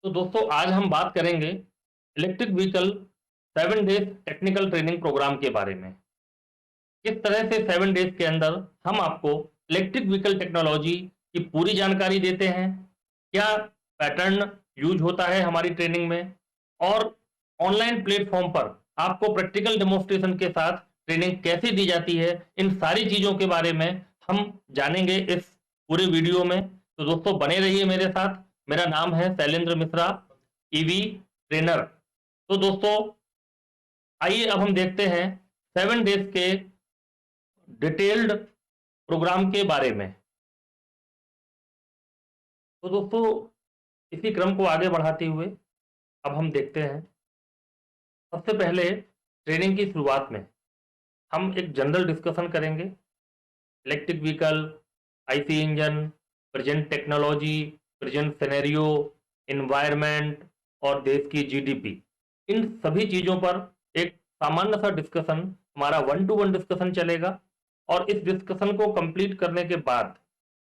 तो दोस्तों आज हम बात करेंगे electric vehicle 7 days technical training program के बारे में। किस तरह से 7 डेज के अंदर हम आपको इलेक्ट्रिक व्हीकल टेक्नोलॉजी की पूरी जानकारी देते हैं, क्या पैटर्न यूज होता है हमारी ट्रेनिंग में, और ऑनलाइन प्लेटफॉर्म पर आपको प्रैक्टिकल डेमोन्स्ट्रेशन के साथ ट्रेनिंग कैसे दी जाती है, इन सारी चीज़ों के बारे में हम जानेंगे इस पूरे वीडियो में। तो दोस्तों बने रहिए मेरे साथ। मेरा नाम है शैलेंद्र मिश्रा, ईवी ट्रेनर। तो दोस्तों आइए अब हम देखते हैं 7 डेज के डिटेल्ड प्रोग्राम के बारे में। तो दोस्तों इसी क्रम को आगे बढ़ाते हुए अब हम देखते हैं, सबसे पहले ट्रेनिंग की शुरुआत में हम एक जनरल डिस्कशन करेंगे। Electric vehicle, IC engine, present technology, present scenario, environment और देश की जीडीपी, इन सभी चीज़ों पर एक सामान्य सा डिस्कशन, हमारा 1-to-1 डिस्कशन चलेगा। और इस डिस्कशन को कंप्लीट करने के बाद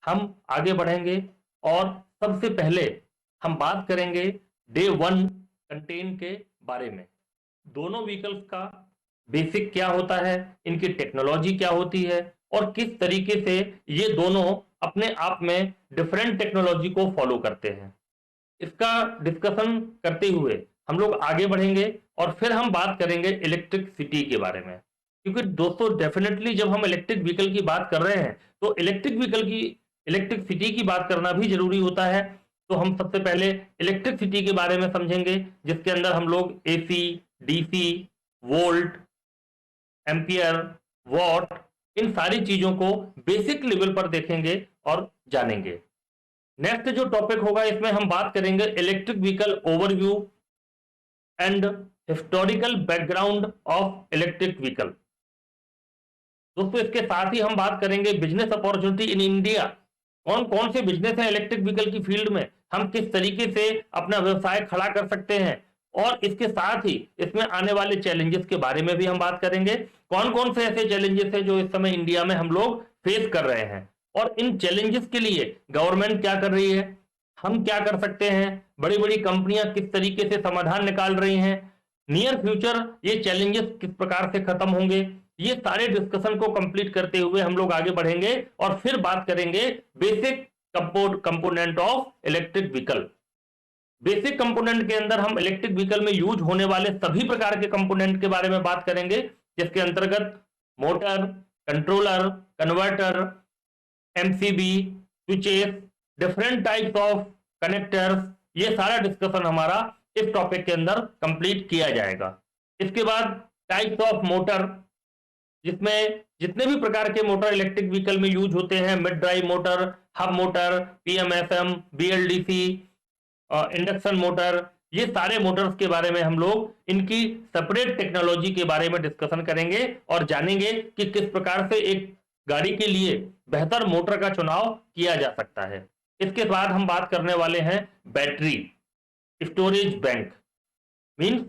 हम आगे बढ़ेंगे और सबसे पहले हम बात करेंगे डे 1 कंटेन के बारे में। दोनों व्हीकल्स का बेसिक क्या होता है, इनकी टेक्नोलॉजी क्या होती है और किस तरीके से ये दोनों अपने आप में डिफरेंट टेक्नोलॉजी को फॉलो करते हैं। इसका डिस्कशन करते हुए हम लोग आगे बढ़ेंगे और फिर हम बात करेंगे इलेक्ट्रिक सिटी के बारे में। क्योंकि दोस्तों डेफिनेटली जब हम इलेक्ट्रिक व्हीकल की बात कर रहे हैं तो इलेक्ट्रिक सिटी की बात करना भी जरूरी होता है। तो हम सबसे पहले इलेक्ट्रिक सिटी के बारे में समझेंगे, जिसके अंदर हम लोग AC, DC, volt, ampere, watt, इन सारी चीजों को बेसिक लेवल पर देखेंगे और जानेंगे। नेक्स्ट जो टॉपिक होगा इसमें हम बात करेंगे electric vehicle overview and historical background of electric vehicle. दोस्तों इसके साथ ही हम बात करेंगे बिजनेस अपॉर्चुनिटी इन इंडिया। कौन कौन से बिजनेस हैं इलेक्ट्रिक व्हीकल की फील्ड में, हम किस तरीके से अपना व्यवसाय खड़ा कर सकते हैं, और इसके साथ ही इसमें आने वाले चैलेंजेस के बारे में भी हम बात करेंगे। कौन कौन से ऐसे चैलेंजेस हैं जो इस समय इंडिया में हम लोग फेस कर रहे हैं और इन चैलेंजेस के लिए गवर्नमेंट क्या कर रही है, हम क्या कर सकते हैं, बड़ी बड़ी कंपनियां किस तरीके से समाधान निकाल रही हैं, नियर फ्यूचर ये चैलेंजेस किस प्रकार से खत्म होंगे। ये सारे डिस्कशन को कंप्लीट करते हुए हम लोग आगे बढ़ेंगे और फिर बात करेंगे basic component of electric vehicle. Basic component के अंदर हम इलेक्ट्रिक व्हीकल में यूज होने वाले सभी प्रकार के कंपोनेंट के बारे में बात करेंगे, जिसके अंतर्गत motor, controller, converter, MCB, switches, different types of connectors, ये सारा डिस्कशन हमारा इस टॉपिक के अंदर कंप्लीट किया जाएगा। इसके बाद टाइप्स ऑफ मोटर, जिसमें जितने भी प्रकार के मोटर इलेक्ट्रिक व्हीकल में यूज होते हैं, mid drive motor, hub motor, PMSM, BLDC, induction motor, ये सारे मोटर्स के बारे में हम लोग इनकी सेपरेट टेक्नोलॉजी के बारे में डिस्कशन करेंगे और जानेंगे कि किस प्रकार से एक गाड़ी के लिए बेहतर मोटर का चुनाव किया जा सकता है। इसके बाद हम बात करने वाले हैं बैटरी स्टोरेज बैंक, मीन्स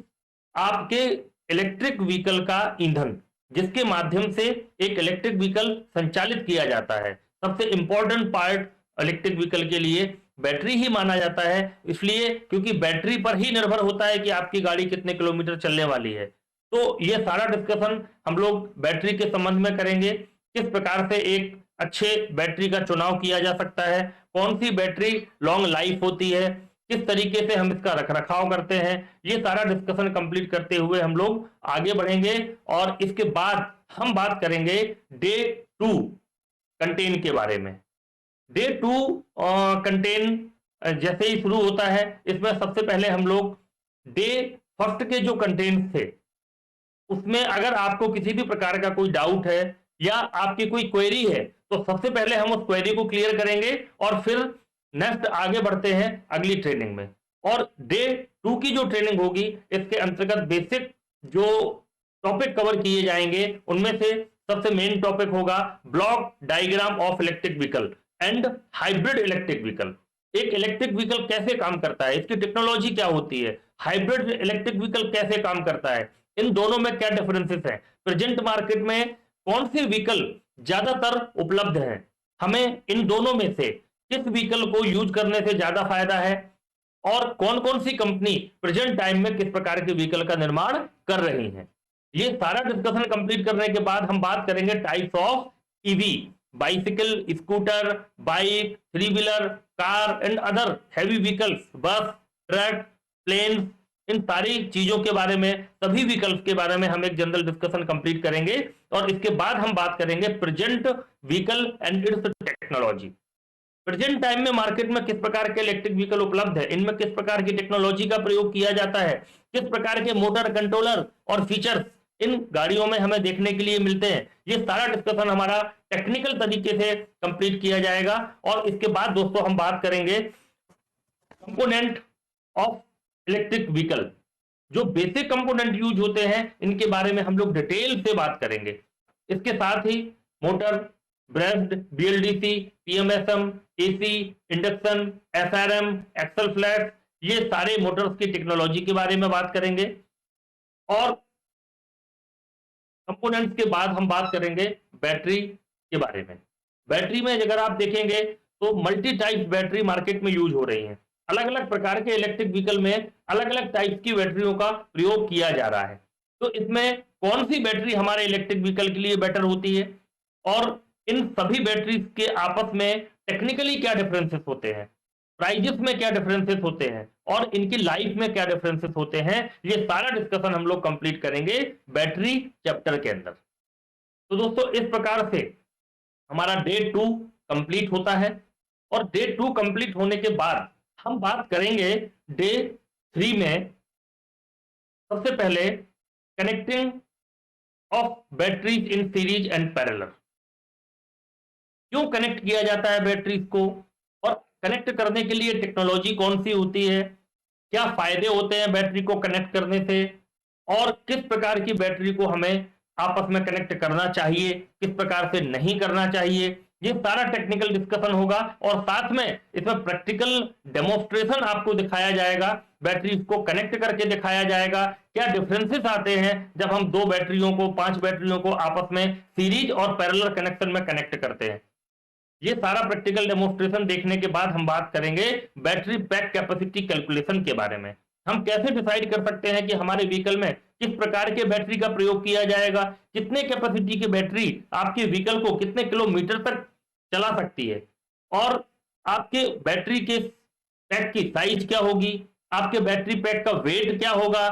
आपके इलेक्ट्रिक व्हीकल का ईंधन, जिसके माध्यम से एक इलेक्ट्रिक व्हीकल संचालित किया जाता है। सबसे इंपॉर्टेंट पार्ट इलेक्ट्रिक व्हीकल के लिए बैटरी ही माना जाता है, इसलिए क्योंकि बैटरी पर ही निर्भर होता है कि आपकी गाड़ी कितने किलोमीटर चलने वाली है। तो ये सारा डिस्कशन हम लोग बैटरी के संबंध में करेंगे, किस प्रकार से एक अच्छे बैटरी का चुनाव किया जा सकता है, कौन सी बैटरी लॉन्ग लाइफ होती है, किस तरीके से हम इसका रखरखाव करते हैं। ये सारा डिस्कशन कंप्लीट करते हुए हम लोग आगे बढ़ेंगे और इसके बाद हम बात करेंगे डे 2 कंटेन के बारे में। डे 2 कंटेन जैसे ही शुरू होता है, इसमें सबसे पहले हम लोग डे फर्स्ट के जो कंटेंट्स थे उसमें अगर आपको किसी भी प्रकार का कोई डाउट है या आपकी कोई क्वेरी है तो सबसे पहले हम उस क्वेरी को क्लियर करेंगे और फिर नेक्स्ट आगे बढ़ते हैं अगली ट्रेनिंग में। और डे 2 की जो ट्रेनिंग होगी इसके अंतर्गत बेसिक जो टॉपिक कवर किए जाएंगे उनमें से सबसे मेन टॉपिक होगा block diagram of electric vehicle and hybrid electric vehicle. एक इलेक्ट्रिक व्हीकल कैसे काम करता है, इसकी टेक्नोलॉजी क्या होती है, हाइब्रिड इलेक्ट्रिक व्हीकल कैसे काम करता है, इन दोनों में क्या डिफरेंसेस हैं, प्रेजेंट मार्केट में कौन से व्हीकल ज्यादातर उपलब्ध हैं, हमें इन दोनों में से किस व्हीकल को यूज करने से ज्यादा फायदा है और कौन कौन सी कंपनी प्रेजेंट टाइम में किस प्रकार के व्हीकल का निर्माण कर रही है। ये सारा डिस्कशन कंप्लीट करने के बाद हम बात करेंगे types of EV, bicycle, scooter, bike, three wheeler, car and other heavy vehicles, बस, ट्रक, प्लेन, इन सारी चीजों के बारे में, सभी व्हीकल्स के बारे में हम एक जनरल डिस्कशन कंप्लीट करेंगे। और इसके बाद हम बात करेंगे present vehicle and it's technology. Present time में मार्केट में किस प्रकार के इलेक्ट्रिक व्हीकल उपलब्ध है, इनमें किस प्रकार की टेक्नोलॉजी का प्रयोग किया जाता है, किस प्रकार के मोटर कंट्रोलर और फीचर्स इन गाड़ियों में हमें देखने के लिए मिलते हैं, ये सारा डिस्कशन हमारा टेक्निकल तरीके से कंप्लीट किया जाएगा। और इसके बाद दोस्तों हम बात करेंगे कंपोनेंट ऑफ इलेक्ट्रिक व्हीकल, जो बेसिक कंपोनेंट यूज होते हैं इनके बारे में हम लोग डिटेल से बात करेंगे। इसके साथ ही motor, brushed, BLDC, PMSM, AC, induction, SRM, axial flux, ये सारे मोटर्स की टेक्नोलॉजी के बारे में बात करेंगे। और कंपोनेंट्स के बाद हम बात करेंगे बैटरी के बारे में। बैटरी में अगर आप देखेंगे तो मल्टी टाइप बैटरी मार्केट में यूज हो रही हैं। अलग अलग प्रकार के इलेक्ट्रिक व्हीकल में अलग अलग टाइप की बैटरियों का प्रयोग किया जा रहा है। तो इसमें कौन सी बैटरी हमारे इलेक्ट्रिक व्हीकल के लिए बेटर होती है और इन सभी बैटरीज के आपस में टेक्निकली क्या डिफरेंसेस होते हैं, प्राइजेस में क्या डिफरेंसेस होते हैं और इनकी लाइफ में क्या डिफरेंसेस होते हैं, ये सारा डिस्कशन हम लोग कंप्लीट करेंगे बैटरी चैप्टर के अंदर। तो दोस्तों इस प्रकार से हमारा डे 2 कंप्लीट होता है और डे 2 कंप्लीट होने के बाद हम बात करेंगे डे 3 में सबसे पहले connecting of batteries in series and parallel. क्यों कनेक्ट किया जाता है बैटरीज को और कनेक्ट करने के लिए टेक्नोलॉजी कौन सी होती है, क्या फायदे होते हैं बैटरी को कनेक्ट करने से और किस प्रकार की बैटरी को हमें आपस में कनेक्ट करना चाहिए, किस प्रकार से नहीं करना चाहिए, ये सारा टेक्निकल डिस्कशन होगा। और साथ में इसमें प्रैक्टिकल डेमोन्स्ट्रेशन आपको दिखाया जाएगा, बैटरीज को कनेक्ट करके दिखाया जाएगा, क्या डिफरेंसेस आते हैं जब हम 2 बैटरियों को, 5 बैटरियों को आपस में सीरीज और पैरेलल कनेक्शन में कनेक्ट करते हैं। ये सारा प्रैक्टिकल डेमोन्स्ट्रेशन देखने के बाद हम बात करेंगे बैटरी पैक कैपेसिटी कैलकुलेशन के बारे में। हम कैसे डिसाइड कर सकते हैं कि हमारे व्हीकल में किस प्रकार के बैटरी का प्रयोग किया जाएगा, कितने कैपेसिटी की बैटरी आपके व्हीकल को कितने किलोमीटर तक चला सकती है और आपके बैटरी के पैक की साइज क्या होगी, आपके बैटरी पैक का वेट क्या होगा,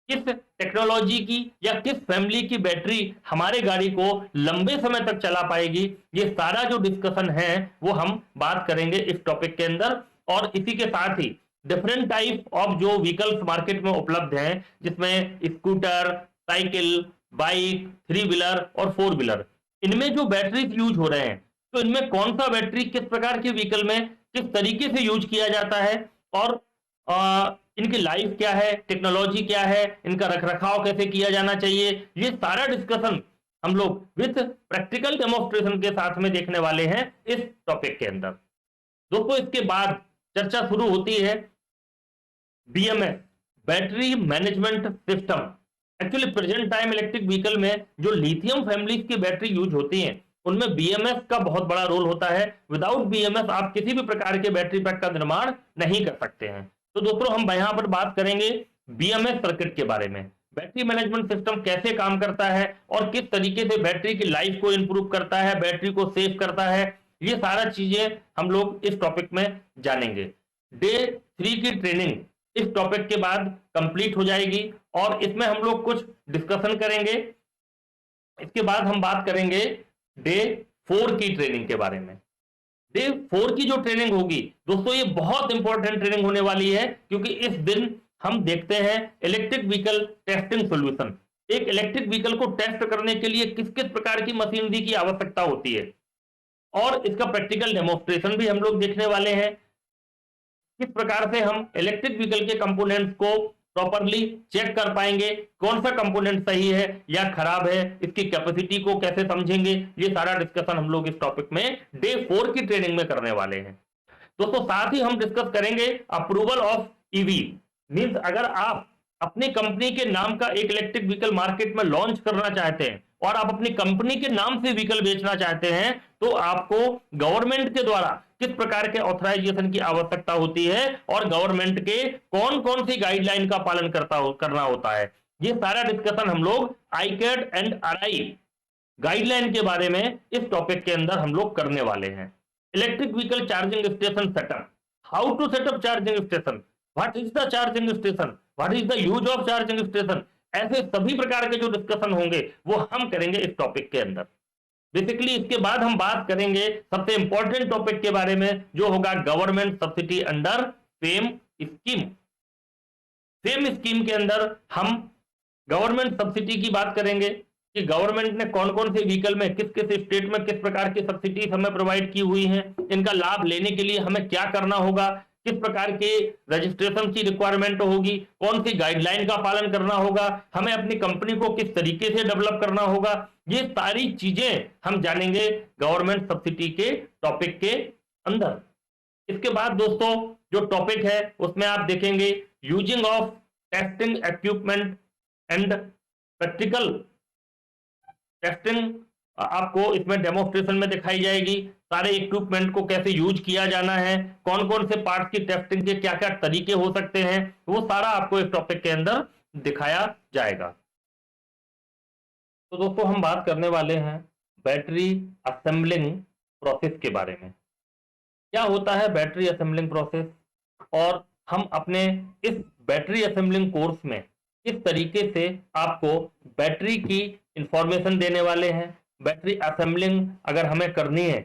किस टेक्नोलॉजी की या किस फैमिली की बैटरी हमारे गाड़ी को लंबे समय तक चला पाएगी, ये सारा जो डिस्कशन है वो हम बात करेंगे इस टॉपिक के अंदर। और इसी के साथ ही डिफरेंट टाइप ऑफ जो व्हीकल्स मार्केट में उपलब्ध हैं, जिसमें scooter, cycle, bike, three wheeler और फोर व्हीलर, इनमें जो बैटरीज यूज हो रहे हैं तो इनमें कौन सा बैटरी किस प्रकार के व्हीकल में किस तरीके से यूज किया जाता है और इनकी लाइफ क्या है, टेक्नोलॉजी क्या है, इनका रखरखाव कैसे किया जाना चाहिए, ये सारा डिस्कशन हम लोग विद प्रैक्टिकल डेमोन्स्ट्रेशन के साथ में देखने वाले हैं इस टॉपिक के अंदर। दोस्तों इसके बाद चर्चा शुरू होती है BMS, battery management system. Actually present time electric vehicle में जो लिथियम फैमिली की बैटरी यूज होती है उनमें बीएमएस का बहुत बड़ा रोल होता है। विदाउट बीएमएस आप किसी भी प्रकार के बैटरी पैक का निर्माण नहीं कर सकते हैं। तो दोस्तों हम यहां पर बात करेंगे बीएमएस सर्किट के बारे में, बैटरी मैनेजमेंट सिस्टम कैसे काम करता है और किस तरीके से बैटरी की लाइफ को इंप्रूव करता है, बैटरी को सेव करता है, ये सारा चीजें हम लोग इस टॉपिक में जानेंगे। डे 3 की ट्रेनिंग इस टॉपिक के बाद कंप्लीट हो जाएगी और इसमें हम लोग कुछ डिस्कशन करेंगे। इसके बाद हम बात करेंगे डे 4 की ट्रेनिंग के बारे में। डे 4 की जो ट्रेनिंग होगी दोस्तों ये बहुत इंपॉर्टेंट ट्रेनिंग होने वाली है, क्योंकि इस दिन हम देखते हैं इलेक्ट्रिक व्हीकल टेस्टिंग सॉल्यूशन। एक इलेक्ट्रिक व्हीकल को टेस्ट करने के लिए किस किस प्रकार की मशीनरी की आवश्यकता होती है और इसका प्रैक्टिकल डेमोन्स्ट्रेशन भी हम लोग देखने वाले हैं। किस प्रकार से हम इलेक्ट्रिक व्हीकल के कंपोनेंट्स को प्रॉपरली चेक कर पाएंगे, कौन सा कंपोनेंट सही है या खराब है, इसकी कैपेसिटी को कैसे समझेंगे, ये सारा डिस्कशन हम लोग इस टॉपिक में डे 4 की ट्रेनिंग में करने वाले हैं। दोस्तों साथ ही हम डिस्कस करेंगे अप्रूवल ऑफ ईवी। मींस अगर आप अपनी कंपनी के नाम का एक इलेक्ट्रिक व्हीकल मार्केट में लॉन्च करना चाहते हैं और आप अपनी कंपनी के नाम से व्हीकल बेचना चाहते हैं तो आपको गवर्नमेंट के द्वारा किस प्रकार के ऑथराइजेशन की आवश्यकता होती है और गवर्नमेंट के कौन कौन सी गाइडलाइन का पालन करना होता है। ये सारा डिस्कशन हम लोग आईकैड एंड आरआई गाइडलाइन के बारे में इस टॉपिक के अंदर हम लोग करने वाले हैं। Electric vehicle charging station setup, how to setup charging station, what is the charging station, what is the use of charging station, ऐसे सभी प्रकार के जो डिस्कशन होंगे वो हम करेंगे इस टॉपिक के अंदर। बेसिकली इसके बाद हम बात करेंगे सबसे इंपॉर्टेंट टॉपिक के बारे में जो होगा government subsidy under fame scheme. Fame scheme के अंदर हम गवर्नमेंट सब्सिडी की बात करेंगे कि गवर्नमेंट ने कौन कौन से व्हीकल में किस किस स्टेट में किस प्रकार की सब्सिडीज हमें प्रोवाइड की हुई हैं, इनका लाभ लेने के लिए हमें क्या करना होगा, किस प्रकार के रजिस्ट्रेशन की रिक्वायरमेंट होगी, कौन सी गाइडलाइन का पालन करना होगा, हमें अपनी कंपनी को किस तरीके से डेवलप करना होगा, ये सारी चीजें हम जानेंगे गवर्नमेंट सब्सिडी के टॉपिक के अंदर। इसके बाद दोस्तों जो टॉपिक है उसमें आप देखेंगे using of testing equipment and practical testing आपको इसमें डेमोस्ट्रेशन में दिखाई जाएगी। सारे इक्विपमेंट को कैसे यूज किया जाना है, कौन कौन से पार्ट्स की टेस्टिंग के क्या क्या तरीके हो सकते हैं, वो सारा आपको इस टॉपिक के अंदर दिखाया जाएगा। तो दोस्तों हम बात करने वाले हैं बैटरी असेंबलिंग प्रोसेस के बारे में। क्या होता है बैटरी असेंबलिंग प्रोसेस और हम अपने इस बैटरी असेंबलिंग कोर्स में किस तरीके से आपको बैटरी की इंफॉर्मेशन देने वाले हैं। बैटरी असेंबलिंग अगर हमें करनी है,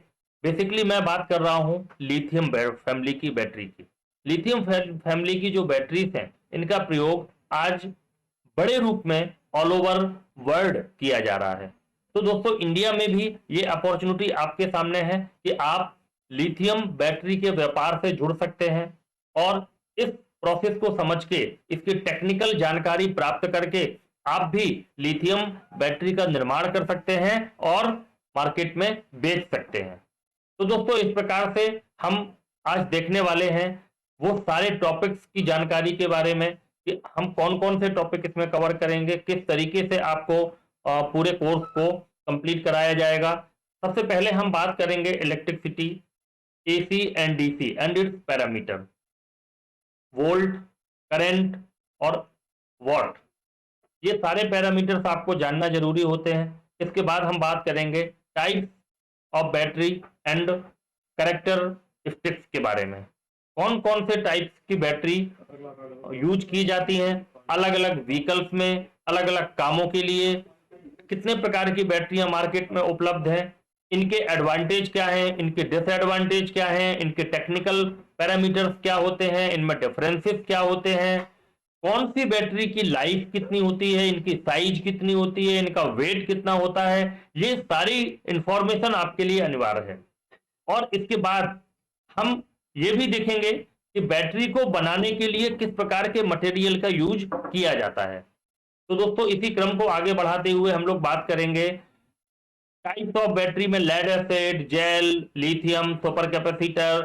बेसिकली मैं बात कर रहा हूं लिथियम फैमिली की बैटरी की। लिथियम फैमिली की जो बैटरीज हैं इनका प्रयोग आज बड़े रूप में ऑल ओवर वर्ल्ड किया जा रहा है। तो दोस्तों इंडिया में भी ये अपॉर्चुनिटी आपके सामने है कि आप लिथियम बैटरी के व्यापार से जुड़ सकते हैं और इस प्रोसेस को समझ के इसकी टेक्निकल जानकारी प्राप्त करके आप भी लिथियम बैटरी का निर्माण कर सकते हैं और मार्केट में बेच सकते हैं। तो दोस्तों इस प्रकार से हम आज देखने वाले हैं वो सारे टॉपिक्स की जानकारी के बारे में कि हम कौन कौन से टॉपिक इसमें कवर करेंगे, किस तरीके से आपको पूरे कोर्स को कंप्लीट कराया जाएगा। सबसे पहले हम बात करेंगे electricity, AC and DC and it's parameter, volt, current और वॉट, ये सारे पैरामीटर्स आपको जानना जरूरी होते हैं। इसके बाद हम बात करेंगे types of battery and characteristics के बारे में, कौन कौन से टाइप्स की बैटरी यूज की जाती हैं अलग अलग व्हीकल्स में, अलग अलग कामों के लिए, कितने प्रकार की बैटरियां मार्केट में उपलब्ध हैं, इनके एडवांटेज क्या हैं, इनके डिसएडवांटेज क्या हैं, इनके टेक्निकल पैरामीटर्स क्या होते हैं, इनमें डिफरेंसेस क्या होते हैं, कौन सी बैटरी की लाइफ कितनी होती है, इनकी साइज कितनी होती है, इनका वेट कितना होता है, ये सारी इंफॉर्मेशन आपके लिए अनिवार्य है। और इसके बाद हम ये भी देखेंगे कि बैटरी को बनाने के लिए किस प्रकार के मटेरियल का यूज किया जाता है। तो दोस्तों इसी क्रम को आगे बढ़ाते हुए हम लोग बात करेंगे टाइप्स ऑफ बैटरी में lead acid, gel, lithium, super capacitor,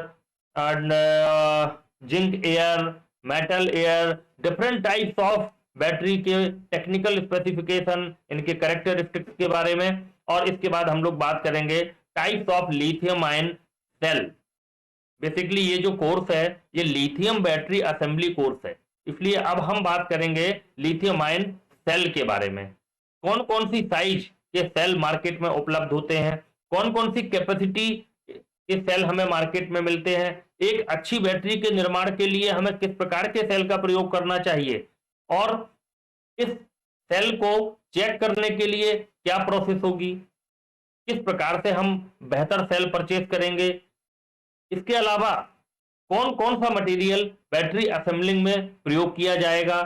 zinc air, metal air, different types of battery के टेक्निकल स्पेसिफिकेशन, इनके कैरेक्टरिस्टिक्स के बारे में। और इसके बाद हम लोग बात करेंगे types of lithium ion cell. Basically ये जो कोर्स है ये लिथियम बैटरी असेंबली कोर्स है, इसलिए अब हम बात करेंगे लिथियम आयन सेल के बारे में। कौन कौन सी साइज के सेल मार्केट में उपलब्ध होते हैं, कौन कौन सी कैपेसिटी के सेल हमें मार्केट में मिलते हैं, एक अच्छी बैटरी के निर्माण के लिए हमें किस प्रकार के सेल का प्रयोग करना चाहिए, और इस सेल को चेक करने के लिए क्या प्रोसेस होगी, किस प्रकार से हम बेहतर सेल परचेज करेंगे। इसके अलावा कौन कौन सा मटेरियल बैटरी असेंबलिंग में प्रयोग किया जाएगा,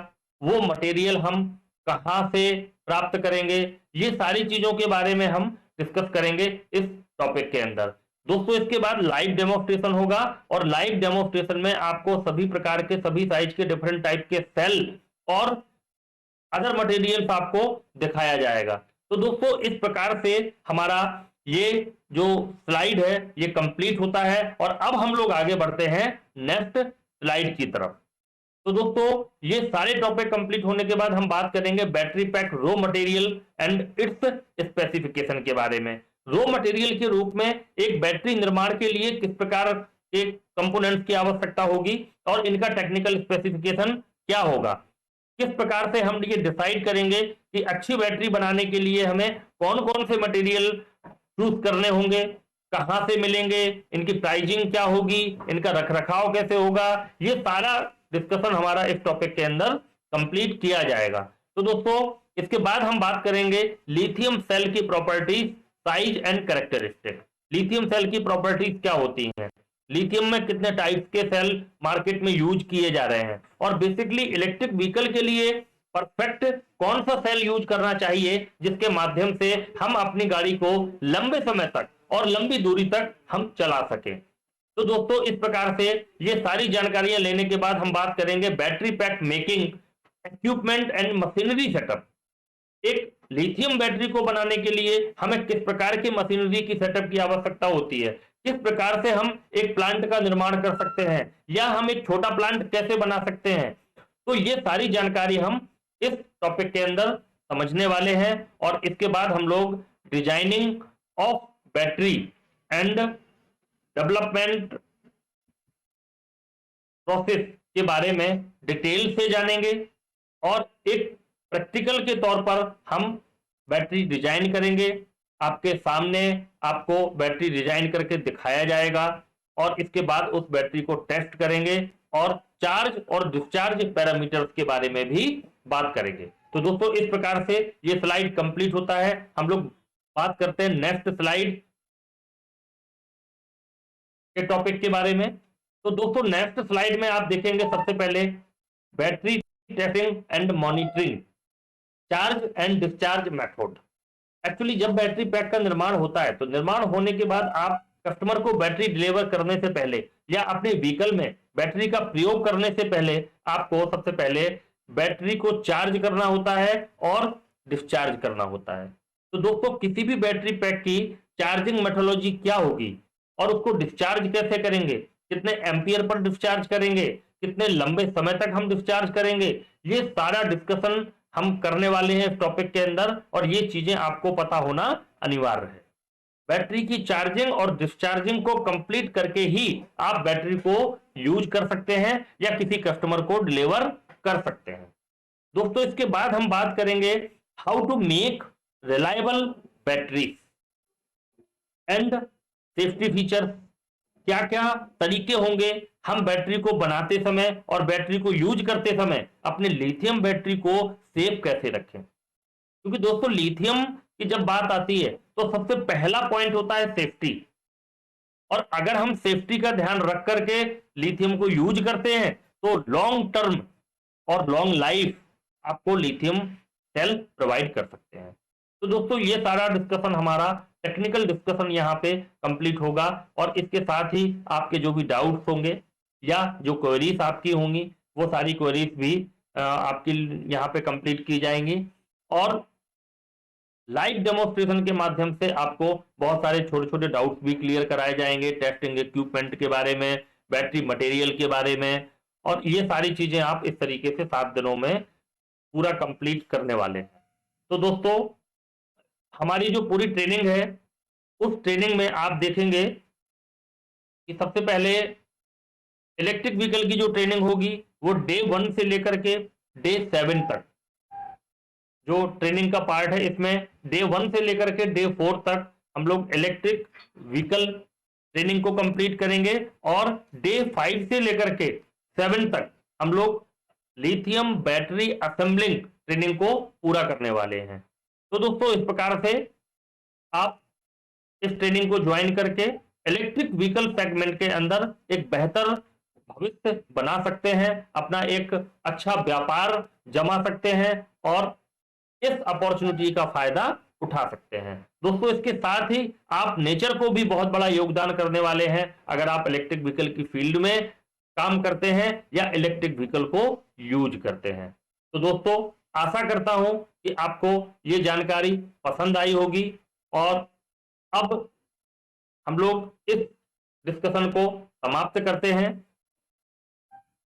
वो मटेरियल हम कहां से प्राप्त करेंगे, ये सारी चीजों के बारे में हम डिस्कस करेंगे इस टॉपिक के अंदर। दोस्तों इसके बाद लाइव डेमोस्ट्रेशन होगा और लाइव डेमोस्ट्रेशन में आपको सभी प्रकार के सभी साइज के डिफरेंट टाइप के सेल और अदर मटेरियल्स आपको दिखाया जाएगा। तो दोस्तों इस प्रकार से हमारा ये जो स्लाइड है ये कंप्लीट होता है और अब हम लोग आगे बढ़ते हैं नेक्स्ट स्लाइड की तरफ। तो दोस्तों ये सारे टॉपिक कंप्लीट होने के बाद हम बात करेंगे battery pack raw material and it's specification के बारे में। रॉ मटेरियल के रूप में एक बैटरी निर्माण के लिए किस प्रकार के कंपोनेंट्स की आवश्यकता होगी और इनका टेक्निकल स्पेसिफिकेशन क्या होगा, किस प्रकार से हम ये डिसाइड करेंगे कि अच्छी बैटरी बनाने के लिए हमें कौन कौन से मटेरियल चूज करने होंगे, कहां से मिलेंगे, इनकी प्राइसिंग क्या होगी, इनका रखरखाव कैसे होगा, ये सारा डिस्कशन हमारा इस टॉपिक के अंदर कंप्लीट किया जाएगा। तो दोस्तों इसके बाद हम बात करेंगे लिथियम सेल की properties, size and characteristic. Lithium cell की प्रॉपर्टीज क्या होती हैं, लिथियम में कितने टाइप्स के सेल मार्केट में यूज किए जा रहे हैं, और बेसिकली इलेक्ट्रिक व्हीकल के लिए परफेक्ट कौन सा सेल यूज करना चाहिए जिसके माध्यम से हम अपनी गाड़ी को लंबे समय तक और लंबी दूरी तक हम चला सकें। तो दोस्तों इस प्रकार से ये सारी जानकारियां लेने के बाद हम बात करेंगे battery pack making equipment and machinery setup. एक लिथियम बैटरी को बनाने के लिए हमें किस प्रकार की मशीनरी की सेटअप की आवश्यकता होती है, किस प्रकार से हम एक प्लांट का निर्माण कर सकते हैं, या हम एक छोटा प्लांट कैसे बना सकते हैं। तो ये सारी जानकारी हम इस टॉपिक के अंदर समझने वाले हैं, और इसके बाद हम लोग designing of battery and development process के बारे में डिटेल से जानेंगे, और एक प्रैक्टिकल के तौर पर हम बैटरी डिजाइन करेंगे। आपके सामने आपको बैटरी डिजाइन करके दिखाया जाएगा, और इसके बाद उस बैटरी को टेस्ट करेंगे और चार्ज और डिस्चार्ज पैरामीटर्स के बारे में भी बात करेंगे। तो दोस्तों इस प्रकार से ये स्लाइड कंप्लीट होता है। हम लोग बात करते हैं नेक्स्ट स्लाइड के टॉपिक के बारे में। तो दोस्तों नेक्स्ट स्लाइड में आप देखेंगे सबसे पहले battery testing and monitoring, charge and discharge method. Actually जब बैटरी पैक का निर्माण होता है तो निर्माण होने के बाद आप कस्टमर को बैटरी डिलीवर करने से पहले या अपने व्हीकल में बैटरी का प्रयोग करने से पहले आपको सबसे पहले बैटरी को चार्ज करना होता है और डिस्चार्ज करना होता है। तो दोस्तों किसी भी बैटरी पैक की चार्जिंग मेथोडोलॉजी क्या होगी और उसको डिस्चार्ज कैसे करेंगे, कितने एम्पियर पर डिस्चार्ज करेंगे, कितने लंबे समय तक हम डिस्चार्ज करेंगे, ये सारा डिस्कशन हम करने वाले हैं इस टॉपिक के अंदर, और ये चीजें आपको पता होना अनिवार्य है। बैटरी की चार्जिंग और डिस्चार्जिंग को कंप्लीट करके ही आप बैटरी को यूज कर सकते हैं या किसी कस्टमर को डिलीवर कर सकते हैं। दोस्तों इसके बाद हम बात करेंगे how to make reliable battery and safety features. क्या क्या तरीके होंगे हम बैटरी को बनाते समय और बैटरी को यूज करते समय अपने लिथियम बैटरी को सेफ कैसे रखें। क्योंकि दोस्तों लिथियम की जब बात आती है तो सबसे पहला पॉइंट होता है सेफ्टी, और अगर हम सेफ्टी का ध्यान रख करके लिथियम को यूज करते हैं तो लॉन्ग टर्म और लॉन्ग लाइफ आपको लिथियम सेल प्रोवाइड कर सकते हैं। तो दोस्तों ये सारा डिस्कशन हमारा टेक्निकल डिस्कशन यहाँ पे कंप्लीट होगा, और इसके साथ ही आपके जो भी डाउट्स होंगे या जो क्वेरीज आपकी होंगी वो सारी क्वेरीज भी आपकी यहाँ पे कंप्लीट की जाएंगी, और लाइव डेमोन्स्ट्रेशन के माध्यम से आपको बहुत सारे छोटे छोटे डाउट्स भी क्लियर कराए जाएंगे, टेस्टिंग इक्विपमेंट के बारे में, बैटरी मटेरियल के बारे में, और ये सारी चीजें आप इस तरीके से 7 दिनों में पूरा कंप्लीट करने वाले हैं। तो दोस्तों हमारी जो पूरी ट्रेनिंग है उस ट्रेनिंग में आप देखेंगे कि सबसे पहले इलेक्ट्रिक व्हीकल की जो ट्रेनिंग होगी वो डे 1 से लेकर के डे 7 तक जो ट्रेनिंग का पार्ट है, इसमें डे 1 से लेकर के डे 4 तक हम लोग इलेक्ट्रिक व्हीकल ट्रेनिंग को कंप्लीट करेंगे, और डे 5 से लेकर के 7 तक हम लोग लिथियम बैटरी असेंबलिंग ट्रेनिंग को पूरा करने वाले हैं। तो दोस्तों इस प्रकार से आप इस ट्रेनिंग को ज्वाइन करके इलेक्ट्रिक व्हीकल सेगमेंट के अंदर एक बेहतर भविष्य बना सकते हैं, अपना एक अच्छा व्यापार जमा सकते हैं और इस अपॉर्चुनिटी का फायदा उठा सकते हैं। दोस्तों इसके साथ ही आप नेचर को भी बहुत बड़ा योगदान करने वाले हैं अगर आप इलेक्ट्रिक व्हीकल की फील्ड में काम करते हैं या इलेक्ट्रिक व्हीकल को यूज करते हैं। तो दोस्तों आशा करता हूं कि आपको ये जानकारी पसंद आई होगी, और अब हम लोग इस डिस्कशन को समाप्त करते हैं।